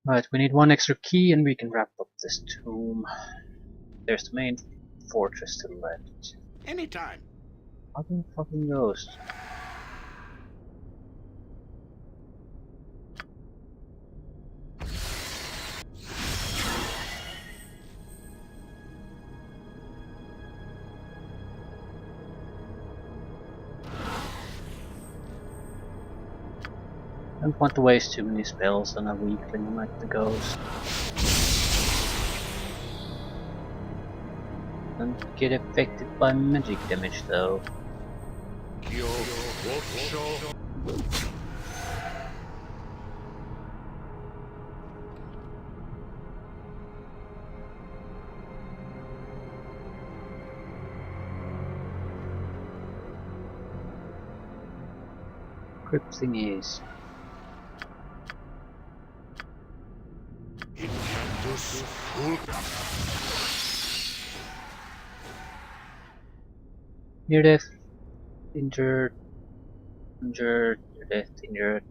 Right, we need one extra key and we can wrap up this tomb. There's the main fortress to the left. Anytime. Fucking ghost. Don't want to waste too many spells on a weakling like the ghost. Don't get affected by magic damage though. Crypt thing is. Near death, injured, near death, injured.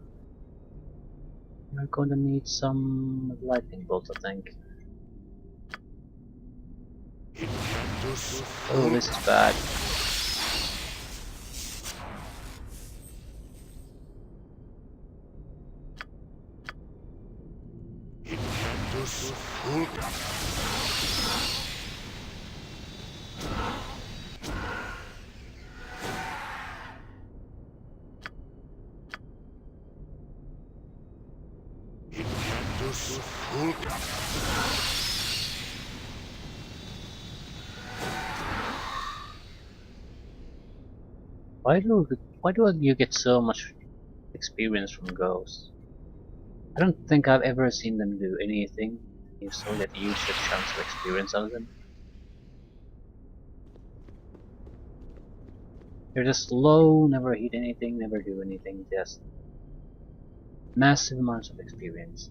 We're gonna need some lightning bolt, I think. Oh, this is bad. Why do you get so much experience from ghosts? I don't think I've ever seen them do anything. You still get huge chunks of experience out of them. They're just slow, never hit anything, never do anything, just massive amounts of experience.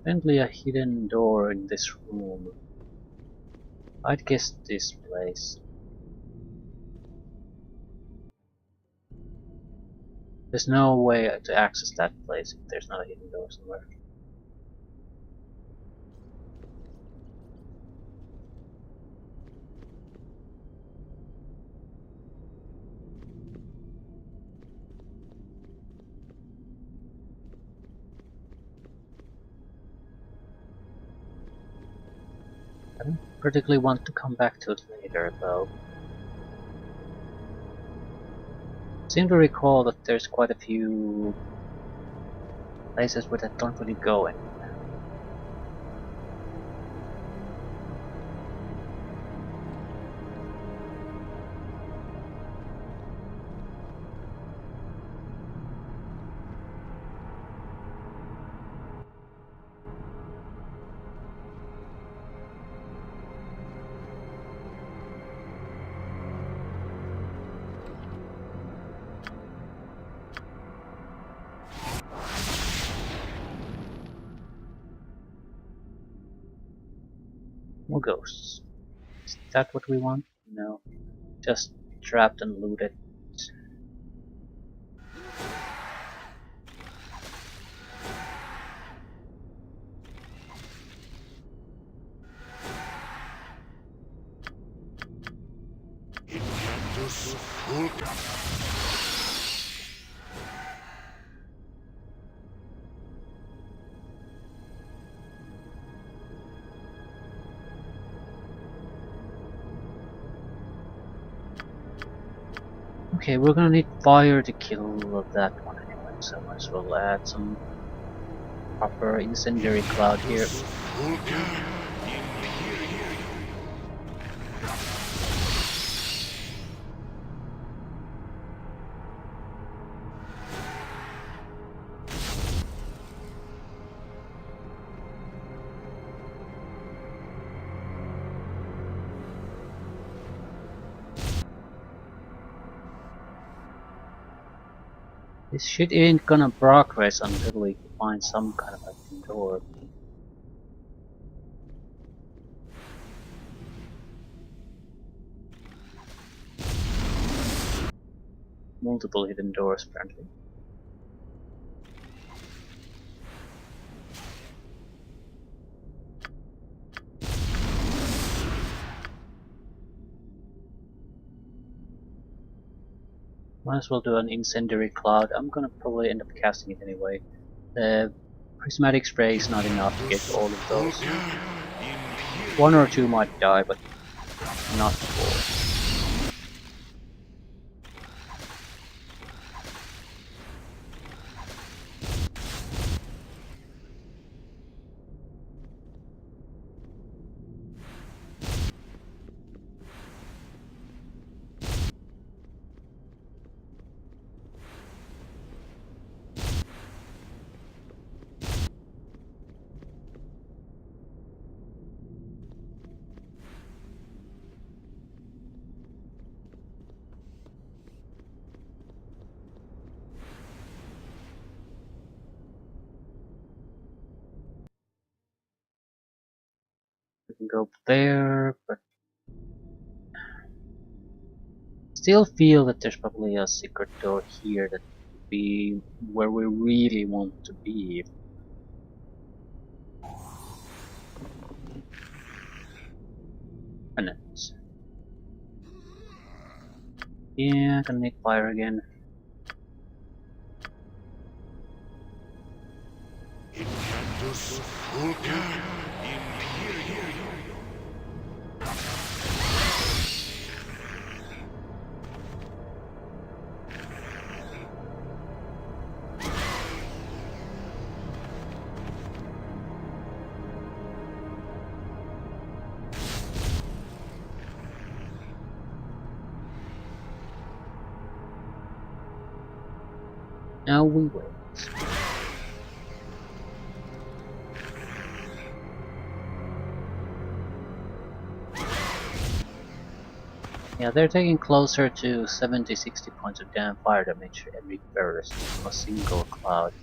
Definitely a hidden door in this room. I'd guess this place. There's no way to access that place if there's not a hidden door somewhere. I don't particularly want to come back to it later, though. I seem to recall that there's quite a few places where I don't really go anymore. More ghosts. Is that what we want? No. Just trapped and looted. Okay, we're gonna need fire to kill that one anyway, so might as well add some proper incendiary cloud here. This shit ain't gonna progress until we find some kind of a door. multiple hidden doors apparently. Might as well do an incendiary cloud. I'm gonna probably end up casting it anyway. The prismatic spray is not enough to get all of those. One or two might die, but not four. We can go there, but still feel that there's probably a secret door here that would be where we really want to be. Minutes. Yeah, gonna need fire again. Now we wait. Yeah, they're taking closer to 70-60 points of damn fire damage every burst from a single cloud.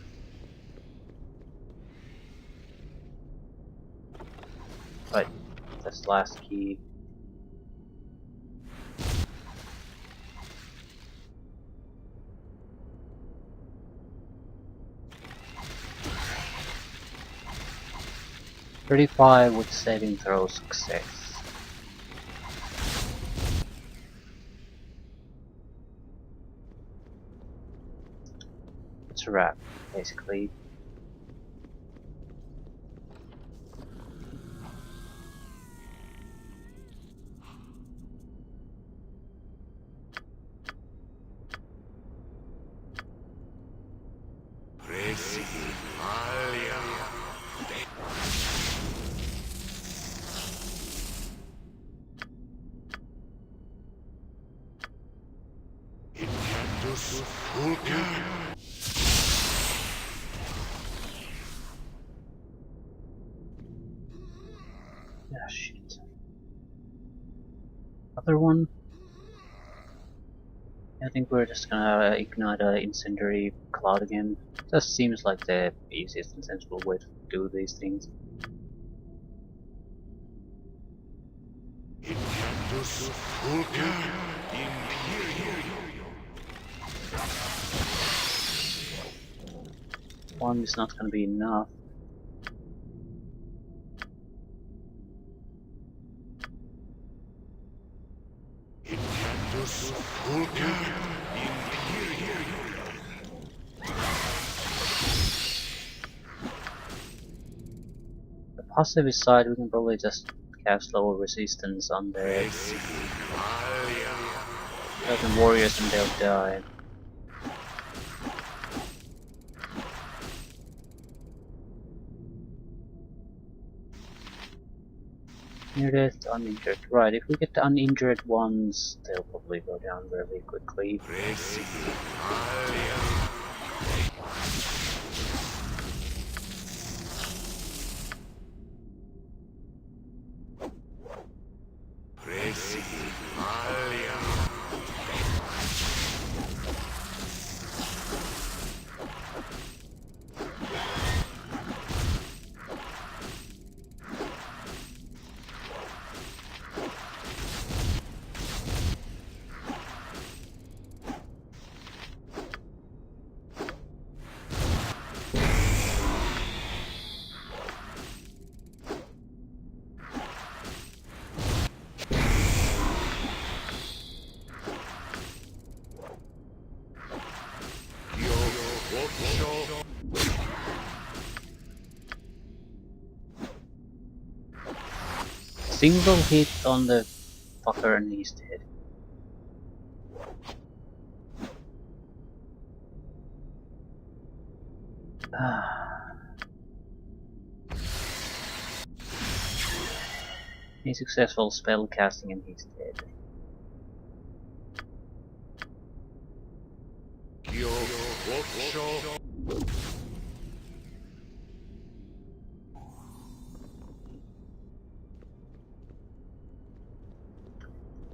Right, that's last key. $35 with saving throw success. It's a wrap, basically. Ah, shit. Other one? I think we're just gonna ignite an incendiary cloud again. Just seems like the easiest and sensible way to do these things. One is not gonna be enough. The positive side, we can probably just cast lower resistance on the certain warriors and they'll die. Near death, uninjured. Right, if we get the uninjured ones, they'll probably go down really quickly. single hit on the fucker and he's dead. A successful spell casting and he's dead.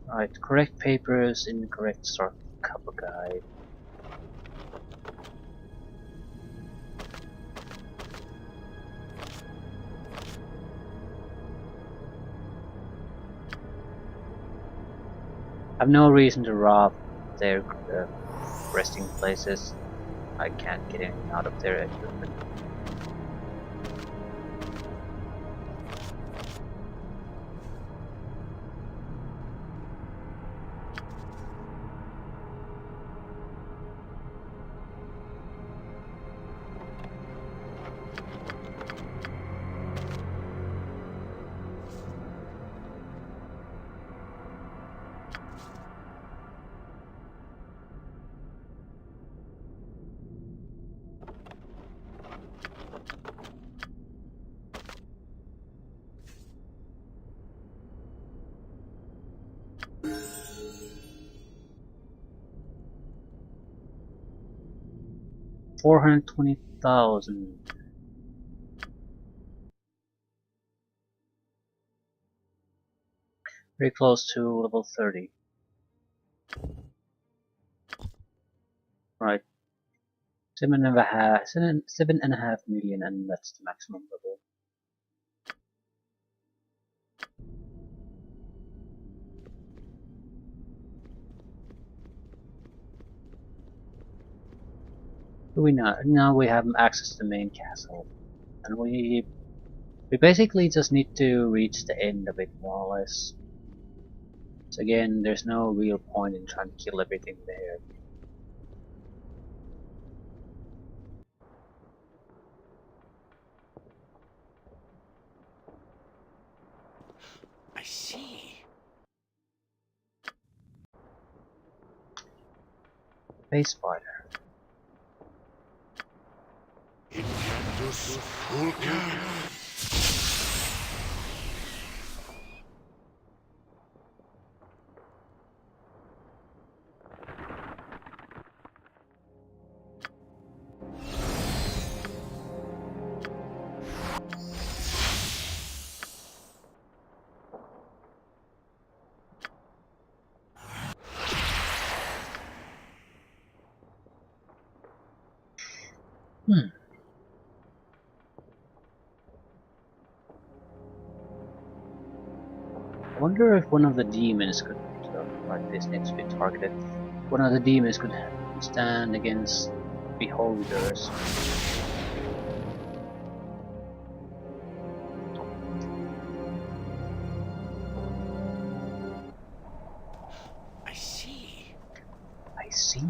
Right, correct papers, incorrect start cover guide. I've no reason to rob their resting places. I can't get anything out of their equipment. $420,000. Very close to level 30. Right. 7.5 million, and that's the maximum level. We now we have access to the main castle, and we basically just need to reach the end of it more or less. So again, there's no real point in trying to kill everything there. I see. Face spider. I wonder if one of the demons could, like this needs to be targeted, one of the demons could stand against beholders. I see. I see.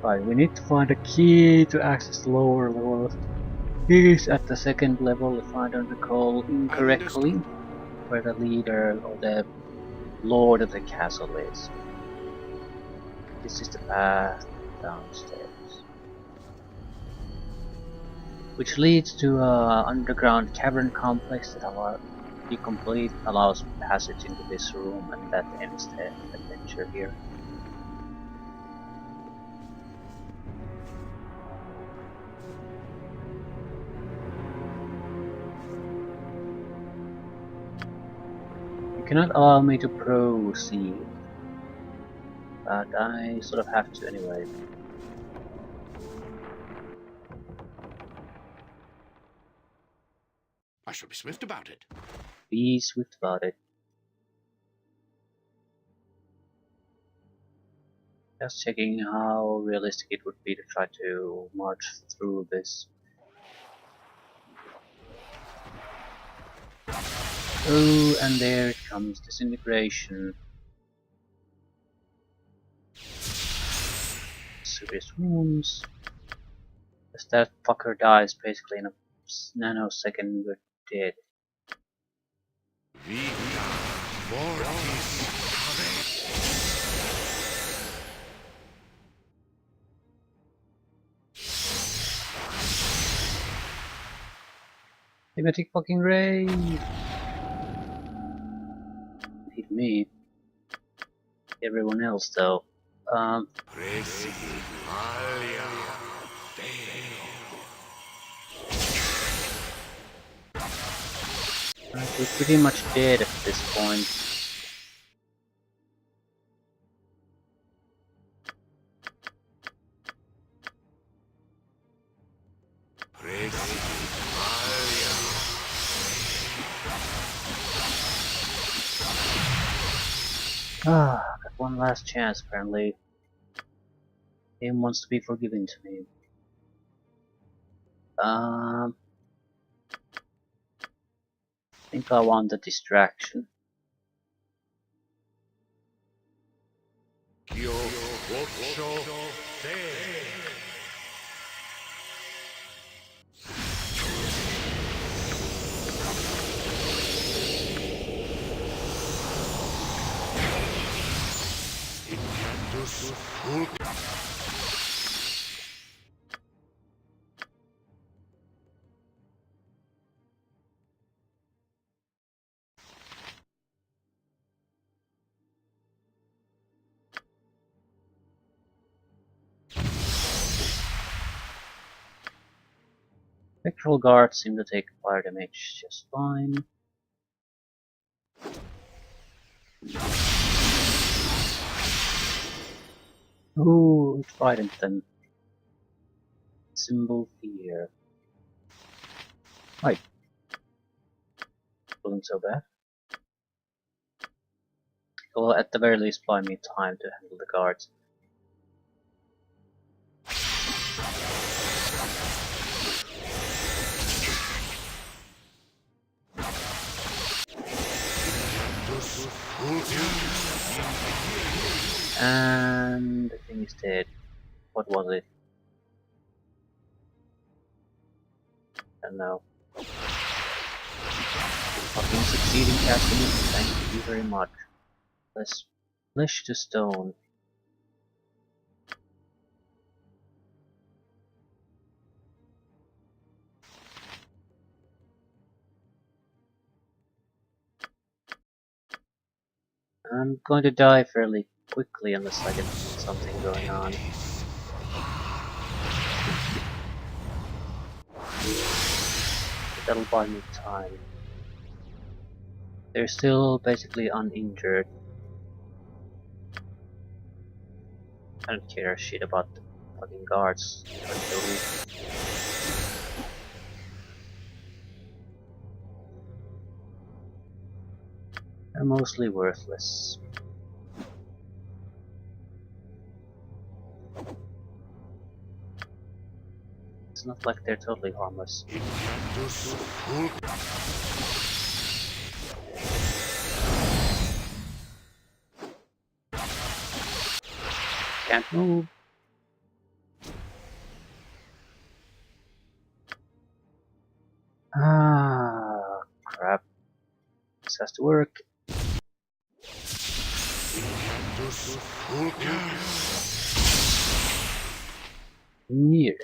Right, we need to find a key to access the lower levels. Keys at the second level, if I don't recall incorrectly, where the leader or the lord of the castle is. This is the path downstairs, which leads to an underground cavern complex that you complete allows passage into this room, and that ends the adventure here. You cannot allow me to proceed, but I sort of have to anyway. I shall be swift about it. Be swift about it. Just checking how realistic it would be to try to march through this. Oh, and there it comes, disintegration. Serious wounds. As that fucker dies basically in a nanosecond, we're dead. Vita mortis. Thematic fucking ray! Hit me. Everyone else though. Precipitalia. We're pretty much dead at this point. Ah, got one last chance apparently. Game wants to be forgiving to me. I think I want the distraction. Spectral guards seem to take fire damage just fine. Ooh, it frightened them. Symbol fear. Right. Wasn't so bad. It will at the very least buy me time to handle the guards. And the thing is dead. What was it? I don't know. Fucking succeeding casting it, thank you very much. Let's flesh to stone. I'm going to die fairly quickly unless I get something going on. But that'll buy me time. They're still basically uninjured. I don't care shit about the fucking guards. Don't kill me. They're mostly worthless. It's not like they're totally harmless. Can't move. Ah, crap. This has to work. Near.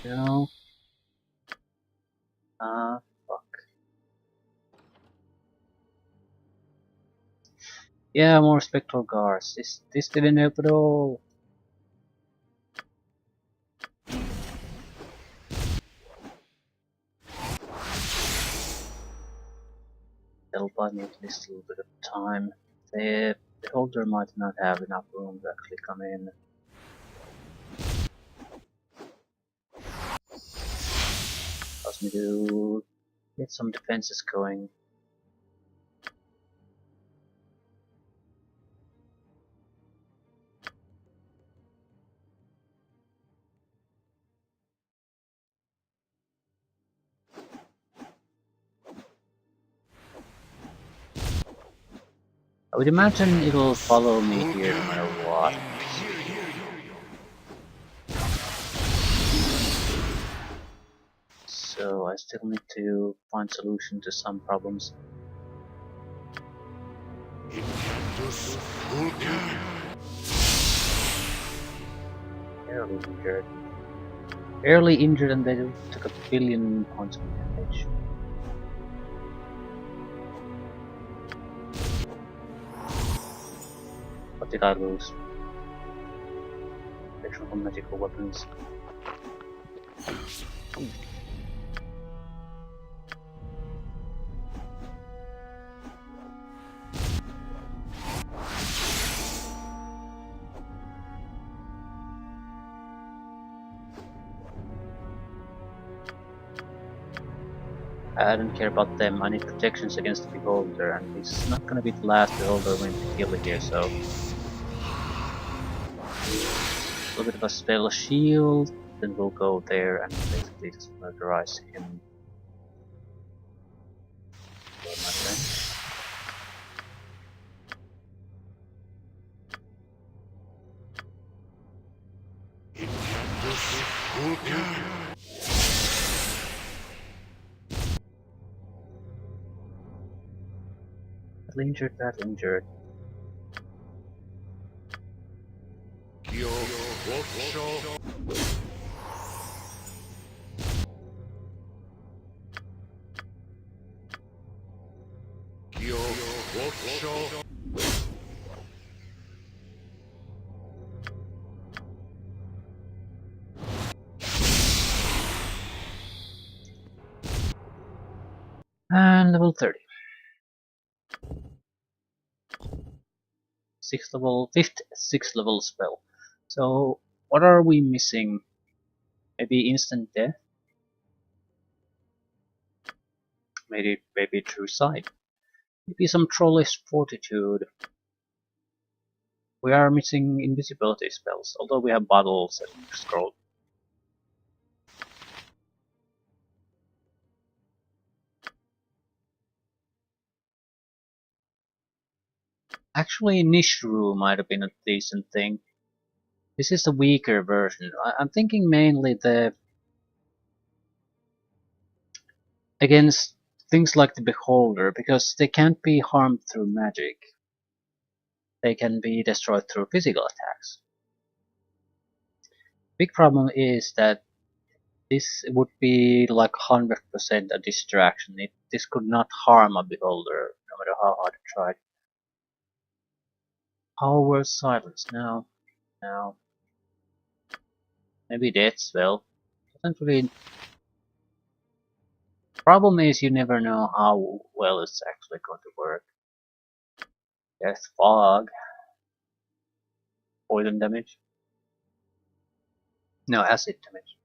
No. Fuck. Yeah, more spectral guards. This didn't help at all. That'll buy me at least a little bit of time. The beholder might not have enough room to actually come in. allows me to get some defenses going. I would imagine it'll follow me here no matter what. So I still need to find solution to some problems. Barely injured. Barely injured and they took a billion points of damage. What did I lose? Actual magical weapons. I don't care about them, I need protections against the beholder, and this is not gonna be the last beholder we need to kill here, so... A little bit of a spell shield, then we'll go there and basically just murderize him. Well, my friend. Badly injured, badly injured. And level 30. 6th level, 5th, 6th level spell. So, what are we missing? Maybe instant death? Maybe true sight? Maybe some trollish fortitude? We are missing invisibility spells, although we have bottles and scroll. Actually, Nishru might have been a decent thing. This is the weaker version. I'm thinking mainly the against things like the Beholder, because they can't be harmed through magic. They can be destroyed through physical attacks. Big problem is that this would be like 100% a distraction. This could not harm a Beholder, no matter how hard it tried. Power silence now. Now. Maybe death spell. Doesn't really. Problem is you never know how well it's actually going to work. Death fog. Poison damage. No, acid damage.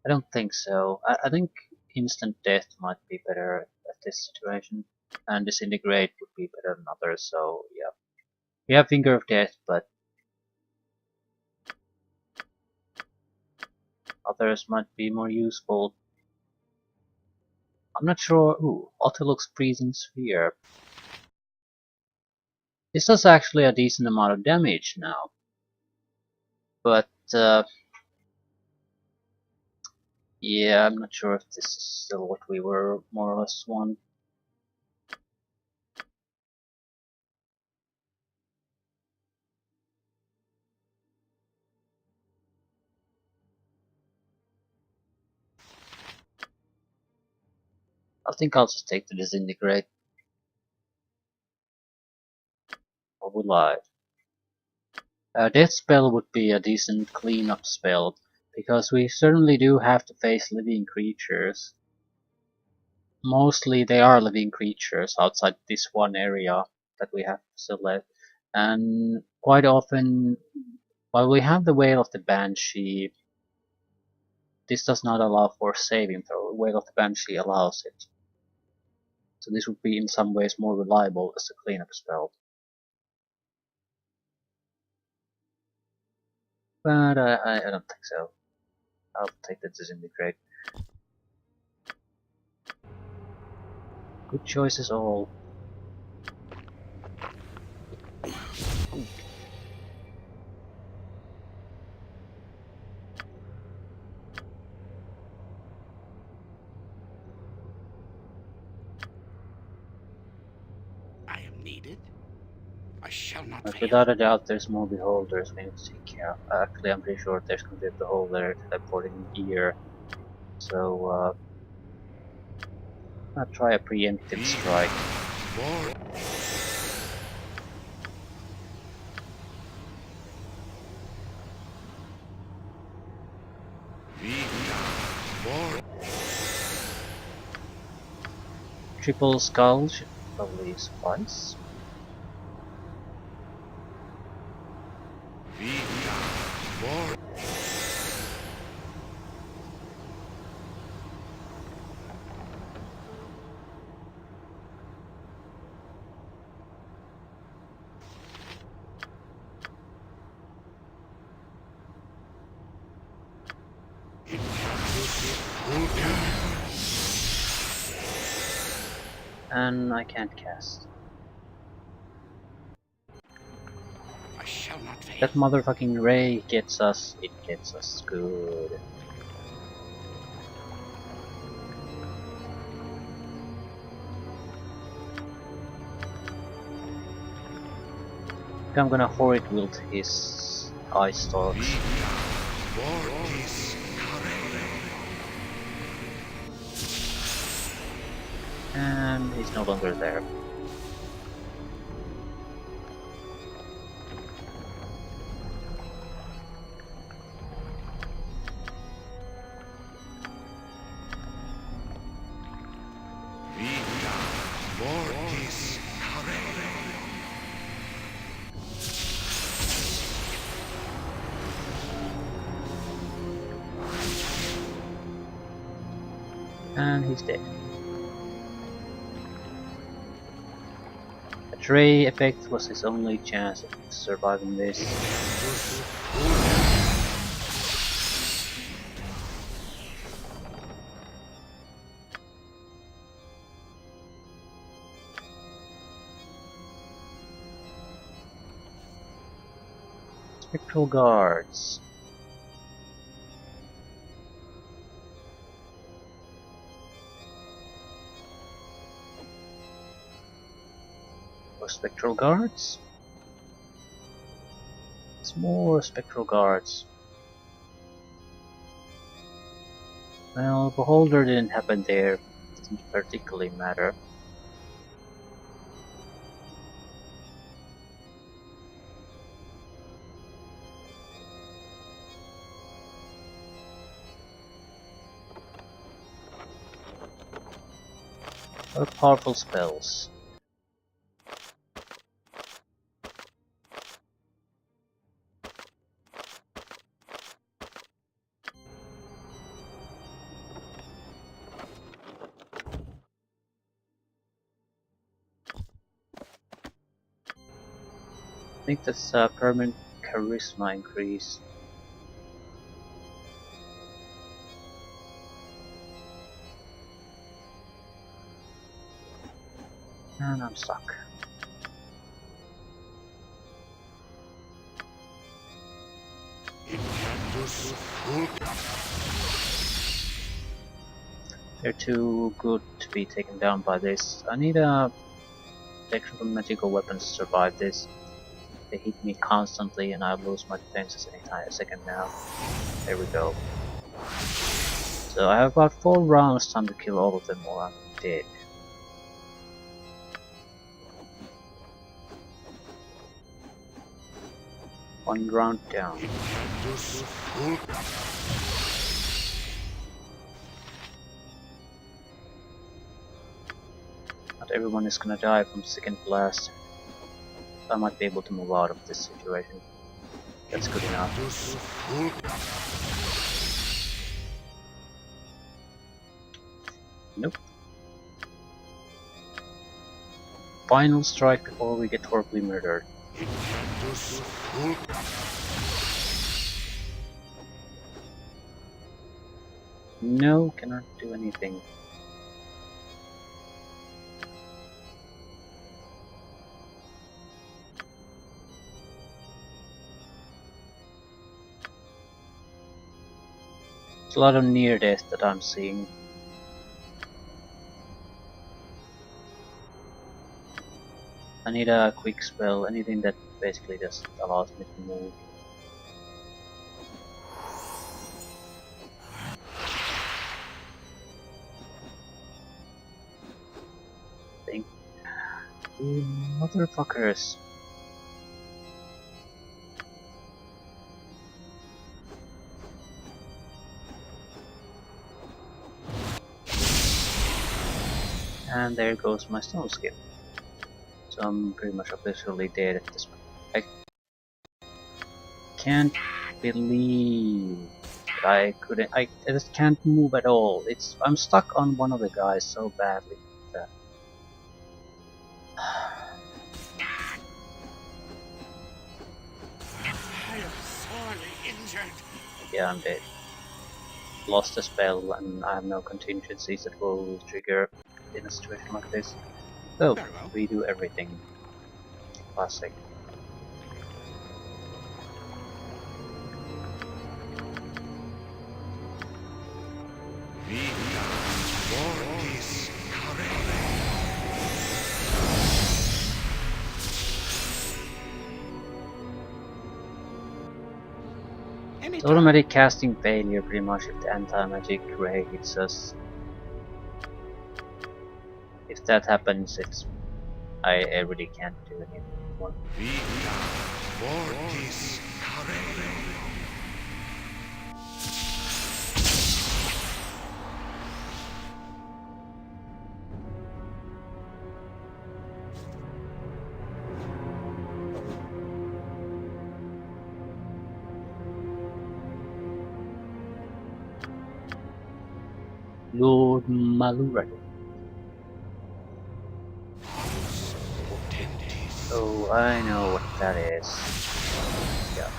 I don't think so. I think instant death might be better at this situation. And disintegrate would be better than others, so yeah. We have finger of death, but others might be more useful. I'm not sure. Ooh, Autolux freezing sphere. This does actually a decent amount of damage now. But yeah, I'm not sure if this is still what we were more or less want. I think I'll just take the disintegrate. Or will I? Death spell would be a decent cleanup spell, because we certainly do have to face living creatures. Mostly they are living creatures outside this one area that we have to select. And quite often, while we have the Whale of the Banshee, this does not allow for saving throw. Wave of the Banshee allows it. So this would be in some ways more reliable as a cleanup spell. But I don't think so. I'll take the Disintegrate. Good choices all. I am needed. I shall not But fail. without a doubt there's more beholders we need to take care of. Actually I'm pretty sure there's gonna be a beholder teleporting here. So I'll try a preemptive strike. Triple skull should probably suffice. And I can't cast. I shall not fail. That motherfucking ray gets us. It gets us good. I'm gonna Horrid Wilt his Ice Stalks. And he's no longer there. And he's dead. That ray effect was his only chance of surviving this. Spectral Guards. More Spectral Guards? It's more Spectral Guards. Well, Beholder didn't happen there. Doesn't particularly matter. What powerful spells? I think that's permanent charisma increase. And I'm stuck. They're too good to be taken down by this. I need a protection from magical weapons to survive this. They hit me constantly and I lose my defenses anytime a second now. There we go. So I have about 4 rounds time to kill all of them or I'm dead. One round down. Not everyone is gonna die from second blast. I might be able to move out of this situation. That's good enough. Nope. Final strike before we get horribly murdered. No, cannot do anything. There's a lot of near death that I'm seeing. I need a quick spell, anything that basically just allows me to move. Think. You motherfuckers. And there goes my stone skip. So I'm pretty much officially dead at this point. I can't believe that I couldn't. I just can't move at all. I'm stuck on one of the guys so badly that I am sorely injured. yeah, I'm dead. Lost a spell and I have no contingencies that will trigger in a situation like this. So Very well. redo everything. Classic. It's automatic casting failure pretty much if the anti-magic ray hits us. If that happens, I really can't do anything more. Lord Malura. Oh, I know what that is. Yeah.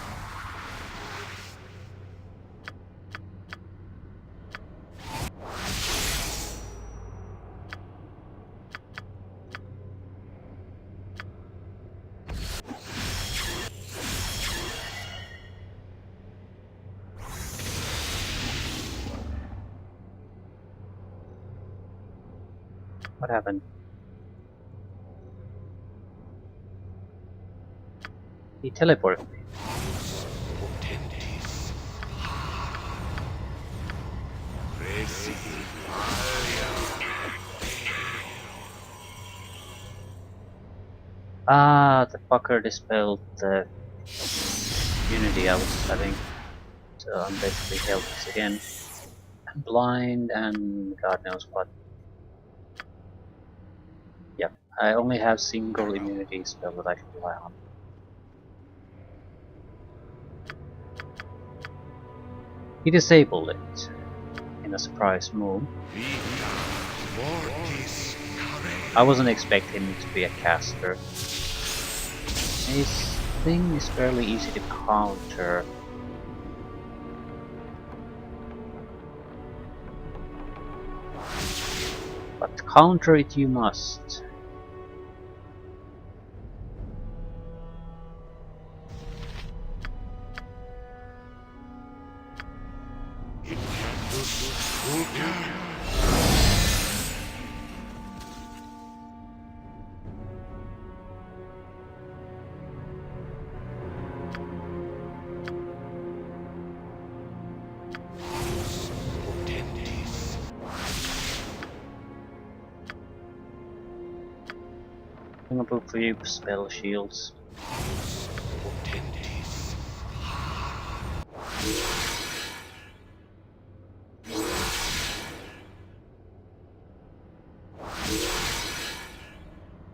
What happened? He teleported me. Ah, the fucker dispelled the immunity I was having. So I'm basically helpless again. I'm blind and God knows what. Yep, I only have single immunity spell that I can rely on. He disabled it in a surprise move. I wasn't expecting him to be a caster. His thing is fairly easy to counter. But counter it you must. I'm gonna put for you spell shields.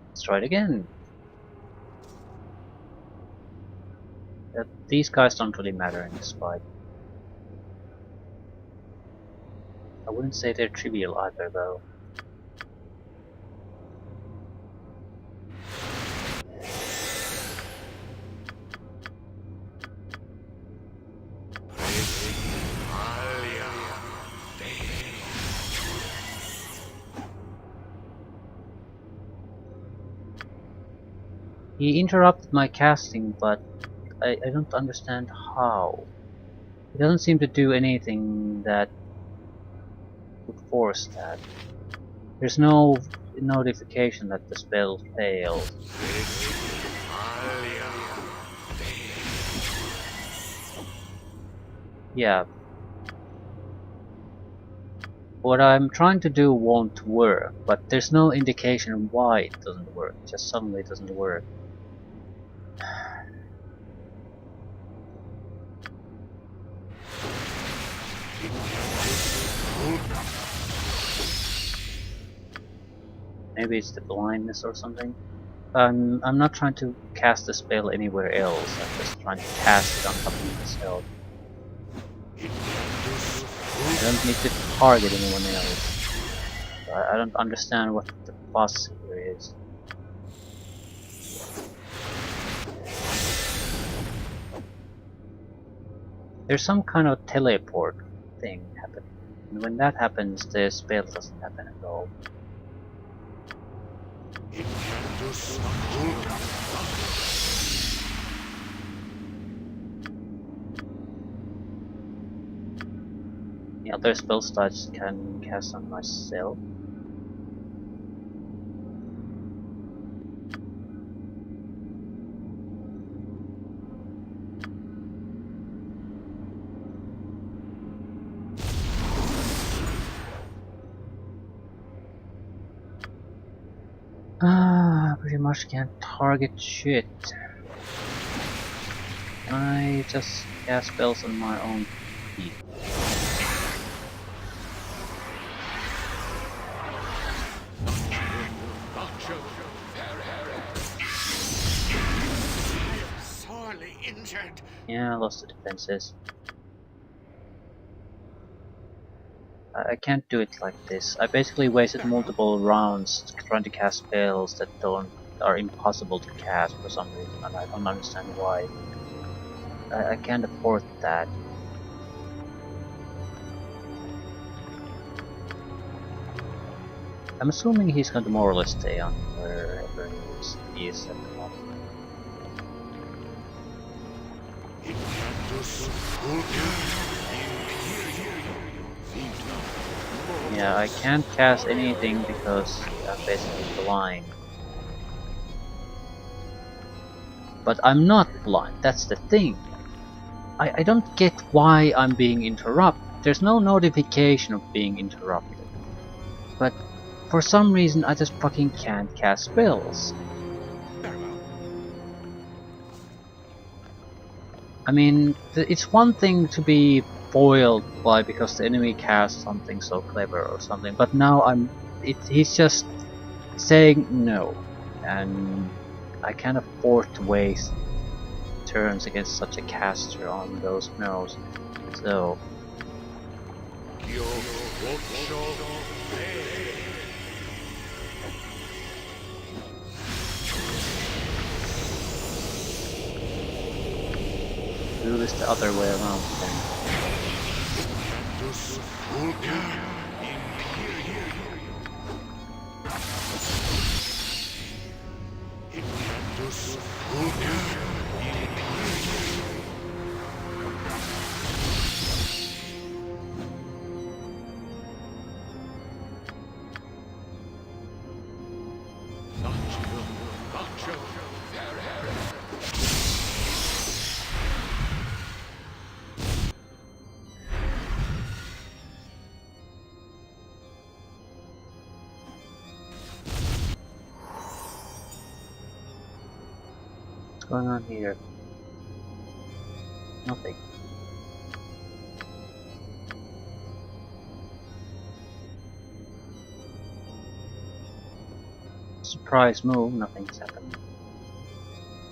Let's try it again. These guys don't really matter in this fight. I wouldn't say they're trivial either though. He interrupted my casting, but I don't understand how. He doesn't seem to do anything that would force that. There's no notification that the spell failed. Yeah, what I'm trying to do won't work, but there's no indication why it doesn't work. It just suddenly doesn't work. Maybe it's the blindness or something. I'm not trying to cast the spell anywhere else. I'm just trying to cast it on top of myself. I don't need to target anyone else. I don't understand what the fuss here is. There's some kind of teleport thing happening. And when that happens, the spell doesn't happen at all. The other spell slots can cast on myself. Pretty much can't target shit. I just cast spells on my own feet. Sorely injured. Yeah, I lost the defenses. I can't do it like this. I basically wasted multiple rounds trying to cast spells that are impossible to cast for some reason, and I don't understand why. I can't afford that. I'm assuming he's going to more or less stay on wherever he is at the moment. Yeah, I can't cast anything because I'm basically blind. But I'm not blind, that's the thing. I don't get why I'm being interrupted. There's no notification of being interrupted. But for some reason I just fucking can't cast spells. Very well. I mean, it's one thing to be foiled by because the enemy casts something so clever or something, but now he's just saying no, and I can't afford to waste turns against such a caster on those no's. So do this the other way around then. What's going on here? Nothing. Surprise move, nothing's happened.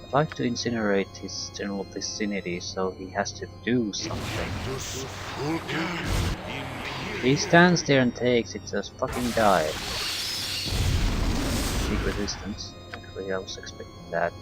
I'd like to incinerate his general vicinity so he has to do something. If he stands there and takes it, just fucking die. Big resistance. Actually, I was expecting that.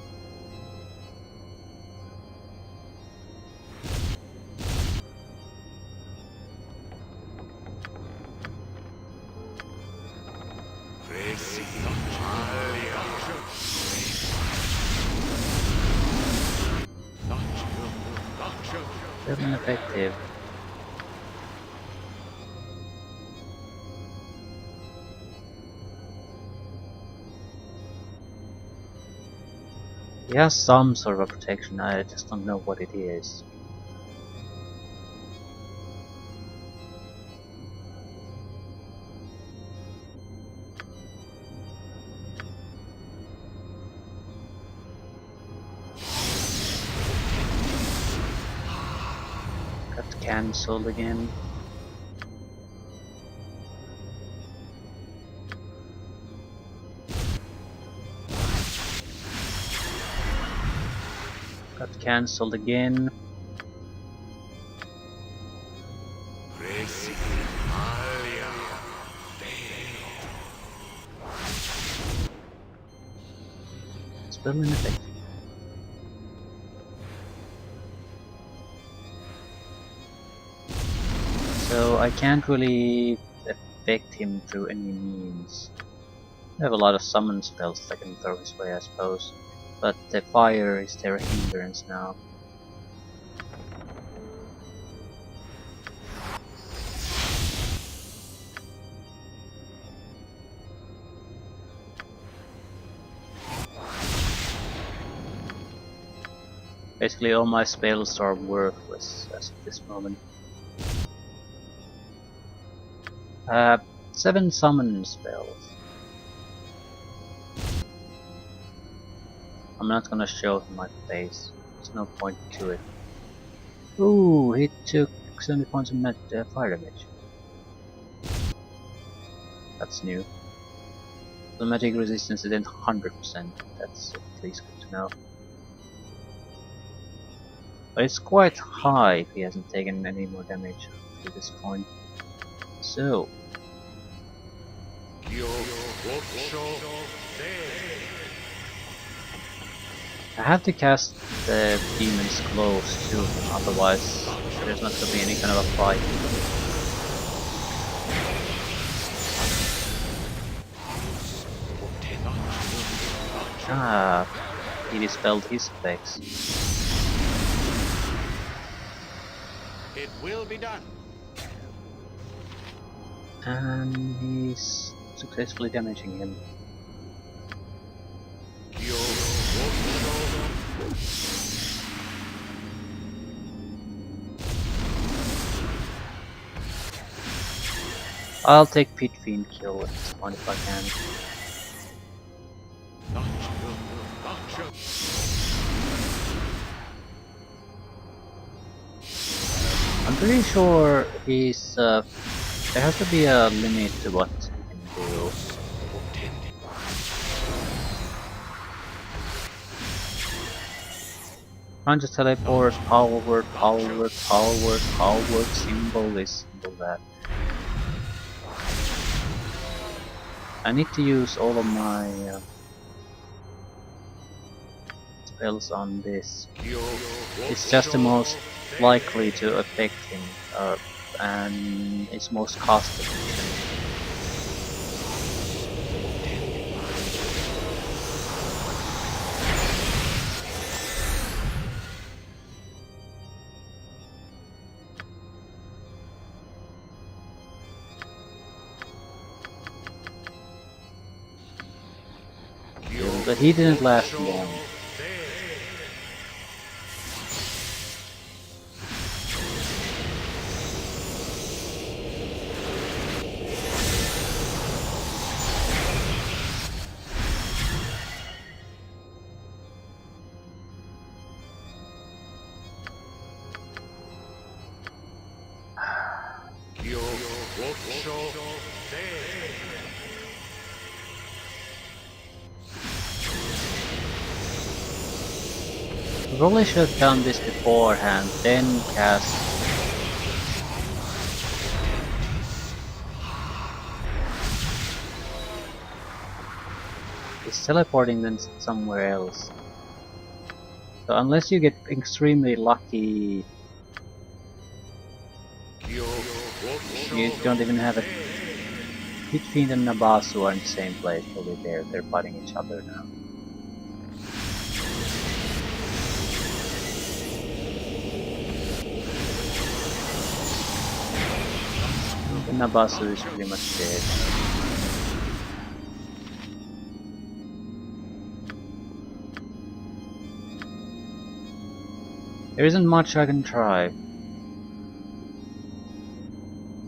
Still ineffective. He has some sort of a protection, I just don't know what it is. Got cancelled again. Got cancelled again. Still ineffective. So I can't really affect him through any means. I have a lot of summon spells that I can throw his way, I suppose. But the fire is their hindrance now. Basically all my spells are worthless as of this moment. 7 summon spells. I'm not gonna show him my face. There's no point to it. Ooh, he took 70 points of fire damage. That's new. The magic resistance is in 100%. That's at least good to know. But it's quite high if he hasn't taken any more damage to this point. So. I have to cast the demons close to him, otherwise there's not going to be any kind of a fight. Ah, he dispelled his effects. It will be done. And he's successfully damaging him. I'll take Pit Fiend kill at this point if I can. I'm pretty sure he's there has to be a limit to what he can do. Can't just teleport, power word, power word, power word, power word, symbol this, symbol that. I need to use all of my spells on this. It's just the most likely to affect him, and it's most cost efficient. But he didn't last long. I probably should have done this beforehand, then cast. He's teleporting then somewhere else. So unless you get extremely lucky, you don't even have a Pit Fiend and Nabasu are in the same place. Probably they're fighting each other now. The Nabasu is pretty much dead. There isn't much I can try.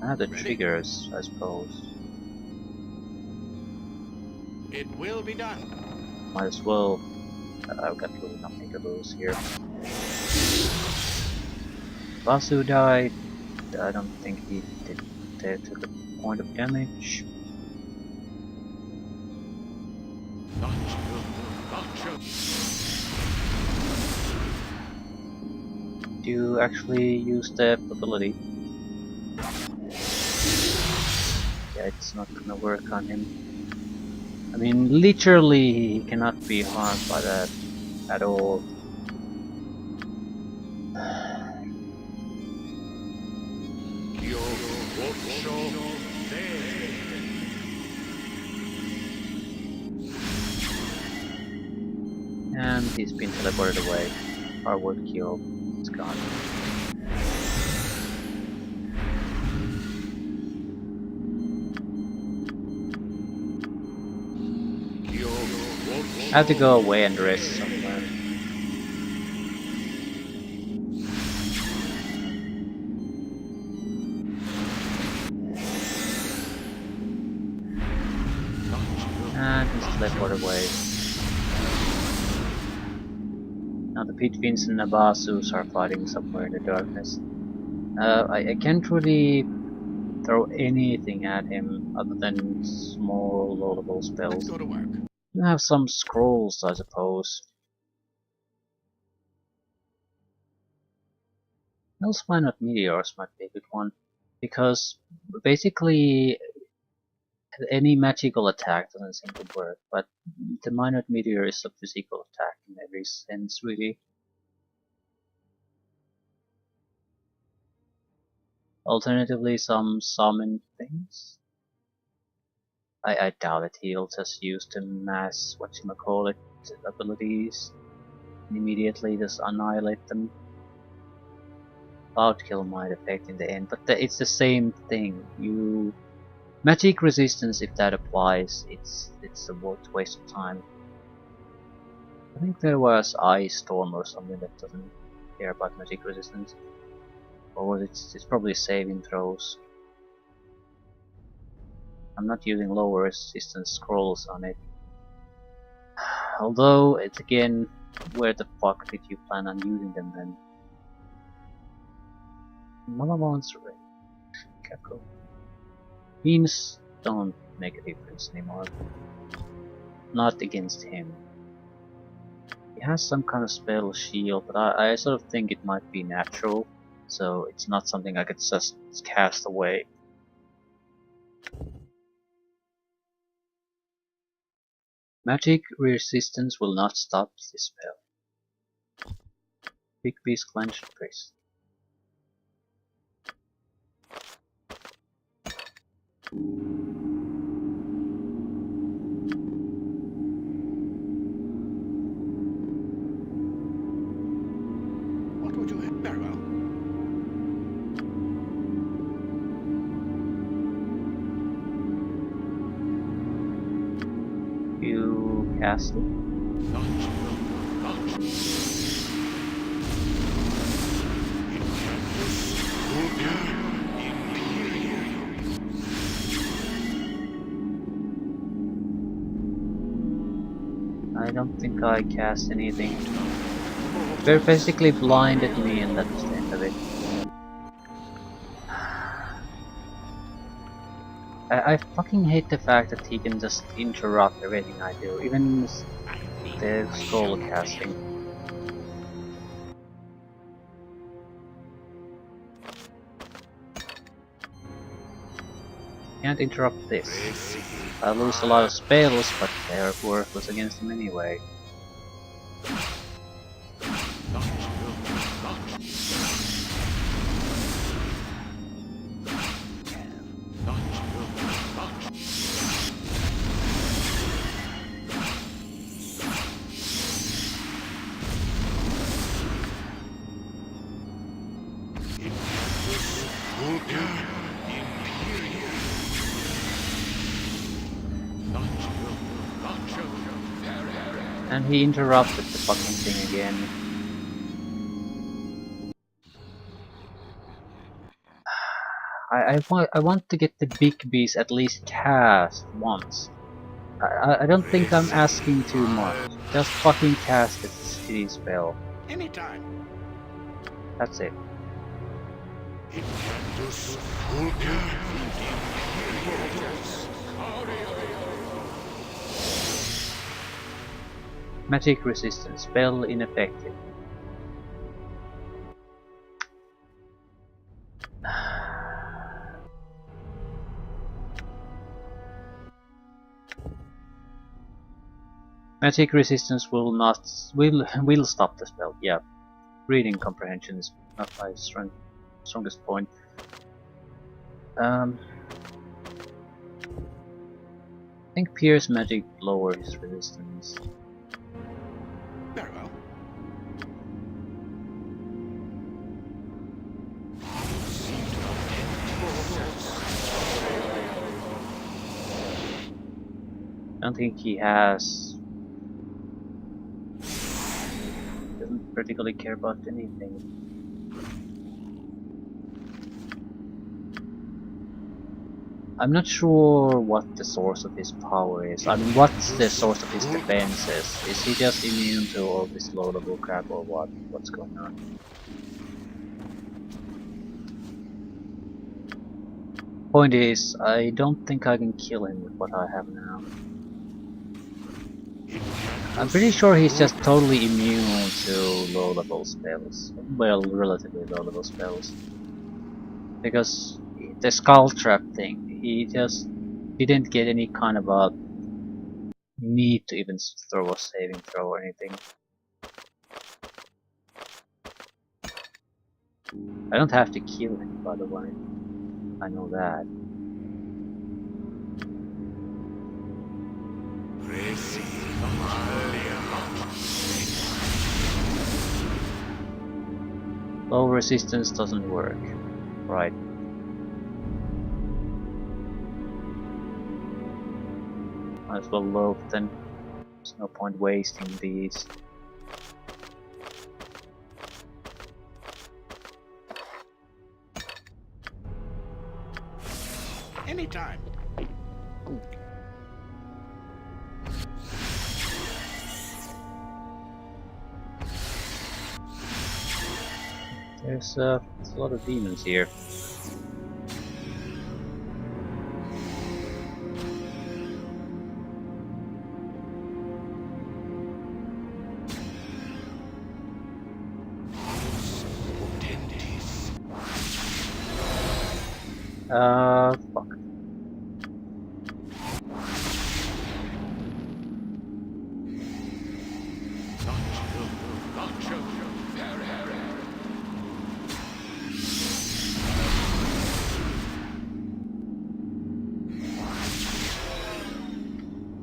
I have the triggers, I suppose. It will be done. Might as well. I've got really nothing to lose here. Basu died. I don't think he took a point of damage. Do you actually use the ability? Yeah, it's not gonna work on him. I mean, literally, he cannot be harmed by that at all. And he's been teleported away. Our word kill is gone. I have to go away and rest somewhere. And he's teleported away. Now the Pit Fiends and Nabasus are fighting somewhere in the darkness. I can't really throw anything at him other than small loadable spells. Let's go to work. You have some scrolls, I suppose. Those minor meteors might be a good one, because basically any magical attack doesn't seem to work, but the minor meteor is a physical attack in every sense, really. Alternatively, some summon things. I doubt it. He'll just use the mass whatchamacallit abilities and immediately just annihilate them. Cloud kill might affect in the end, but it's the same thing. Magic resistance, if that applies, it's a waste of time. I think there was Ice Storm or something that doesn't care about magic resistance. Or it's probably saving throws. I'm not using lower resistance scrolls on it. Although, it's again, where the fuck did you plan on using them then? Mama Monster Ray. Caco. Means don't make a difference anymore. Not against him. He has some kind of spell shield, but I sort of think it might be natural, so it's not something I could just cast away. Magic resistance will not stop this spell. Big Beast clenched fist. What would you have? Very well. You cast it. I don't think I cast anything. They basically blinded me and that was the end of it. I fucking hate the fact that he can just interrupt everything I do, even the scroll casting. Can't interrupt this. I lose a lot of spells, but they're worthless against him anyway. And he interrupted the fucking thing again. I want to get the big beast at least cast once. I don't think I'm asking too much. Just fucking cast the shitty spell. Anytime. That's it. Magic resistance. Spell ineffective. Magic resistance will stop the spell. Yeah, reading comprehension is not my strongest point. I think Pierce magic lowers resistance. Very well. I don't think he has. Doesn't particularly care about anything. I'm not sure what the source of his power is. I mean, what's the source of his defenses? Is he just immune to all this low level crap or what? What's going on? Point is, I don't think I can kill him with what I have now. I'm pretty sure he's just totally immune to low level spells. Well, relatively low level spells. Because the skull trap thing, he just didn't get any kind of a need to even throw a saving throw or anything. I don't have to kill him, by the way. I know that. Low resistance doesn't work. Right. Might as well load then. There's no point wasting these. Anytime. There's a lot of demons here. Fuck.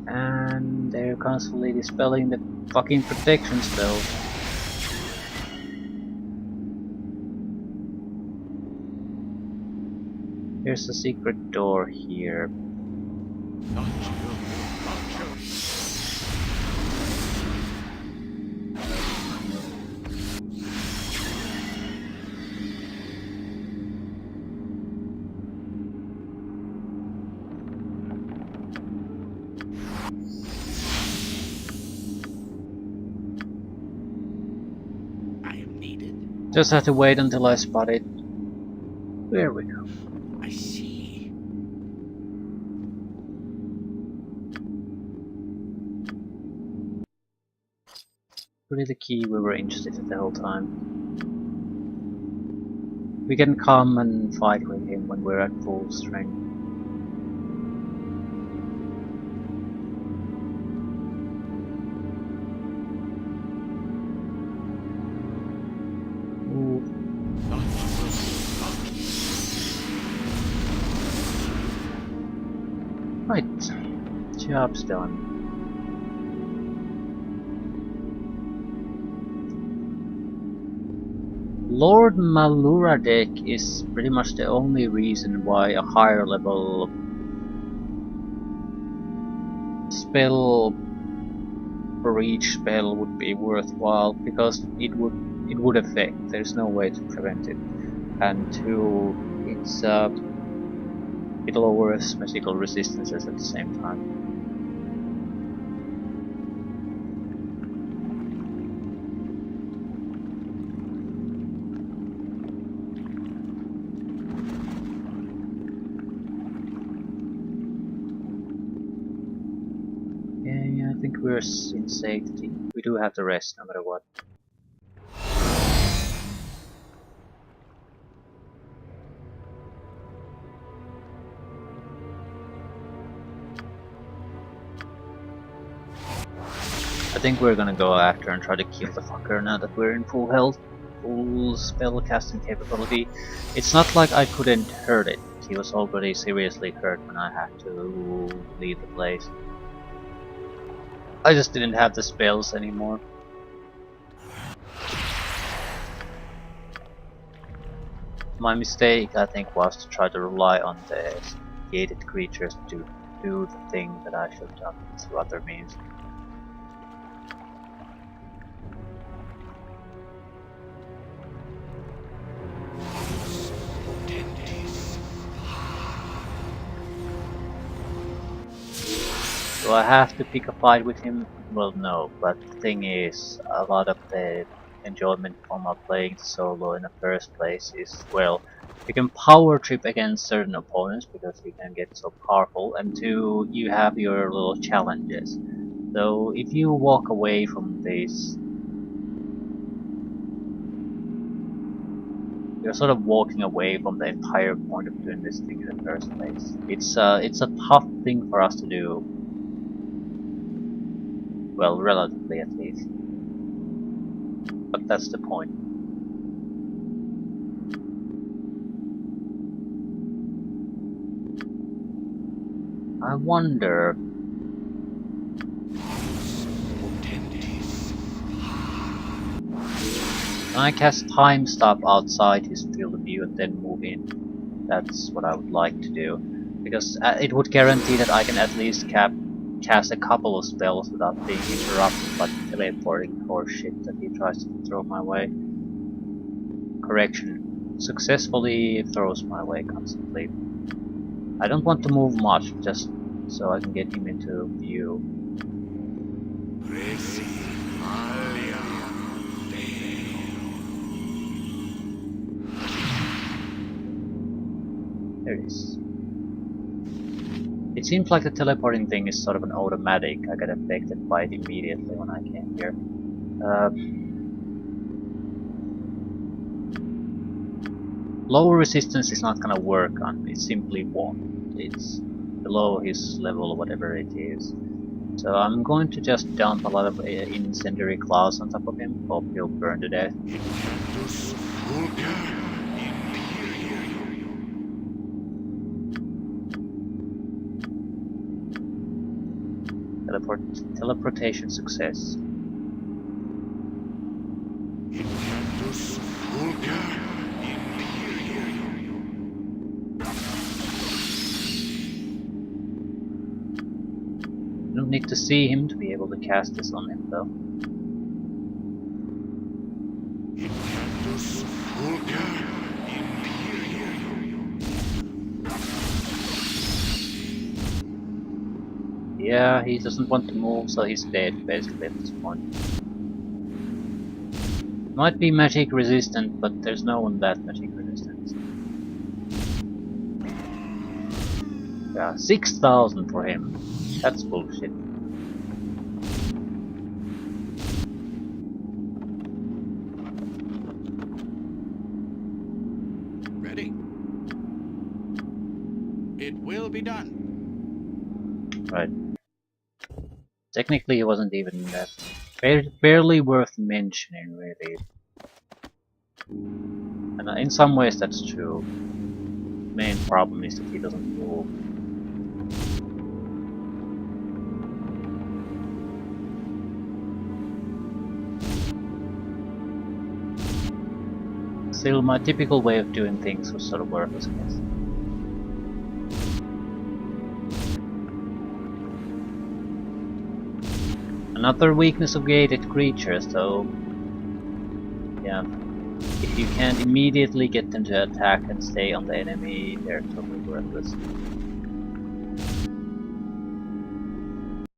And they're constantly dispelling the fucking protection spell. There's a secret door here. Just have to wait until I spot it. There we go. I see. Really the key we were interested in the whole time. We can come and fight with him when we're at full strength. Right, job's done. Lord Maluradek is pretty much the only reason why a higher level spell for each spell would be worthwhile, because it would affect. There's no way to prevent it, and two, it lowers magical resistances at the same time. Yeah, I think we're in safety. We do have to rest no matter what. I think we're gonna go after and try to kill the fucker now that we're in full health, full spell casting capability. It's not like I couldn't hurt it. He was already seriously hurt when I had to leave the place. I just didn't have the spells anymore. My mistake, I think, was to try to rely on the gated creatures to do the thing that I should have done through other means. Do I have to pick a fight with him? Well, no, but the thing is, a lot of the enjoyment from playing solo in the first place is, well, you can power trip against certain opponents because you can get so powerful, and two, you have your little challenges. So if you walk away from this, you're sort of walking away from the entire point of doing this thing in the first place. It's a tough thing for us to do. Well, relatively at least. But that's the point. I wonder... Can I cast Time Stop outside his field of view and then move in? That's what I would like to do. Because it would guarantee that I can at least cast a couple of spells without being interrupted by the teleporting horseshit that he tries to throw my way. Correction. Successfully throws my way constantly. I don't want to move much, just so I can get him into view. There it is. It seems like the teleporting thing is sort of an automatic. I got affected by it immediately when I came here. Lower resistance is not gonna work on me, it simply won't. It's below his level, whatever it is. So I'm going to just dump a lot of incendiary clouds on top of him. Hope he'll burn to death. Teleportation success. You don't need to see him to be able to cast this on him, though. Yeah, he doesn't want to move, so he's dead, basically, at this point. Might be magic resistant, but there's no one that magic resistant. Yeah, 6,000 for him. That's bullshit. Ready? It will be done. Right. Technically, it wasn't even that. Barely worth mentioning, really. And in some ways, that's true. The main problem is that he doesn't move. Still, my typical way of doing things was sort of worthless, I guess. And Another weakness of gated creatures, though. Yeah, if you can't immediately get them to attack and stay on the enemy, they're totally worthless.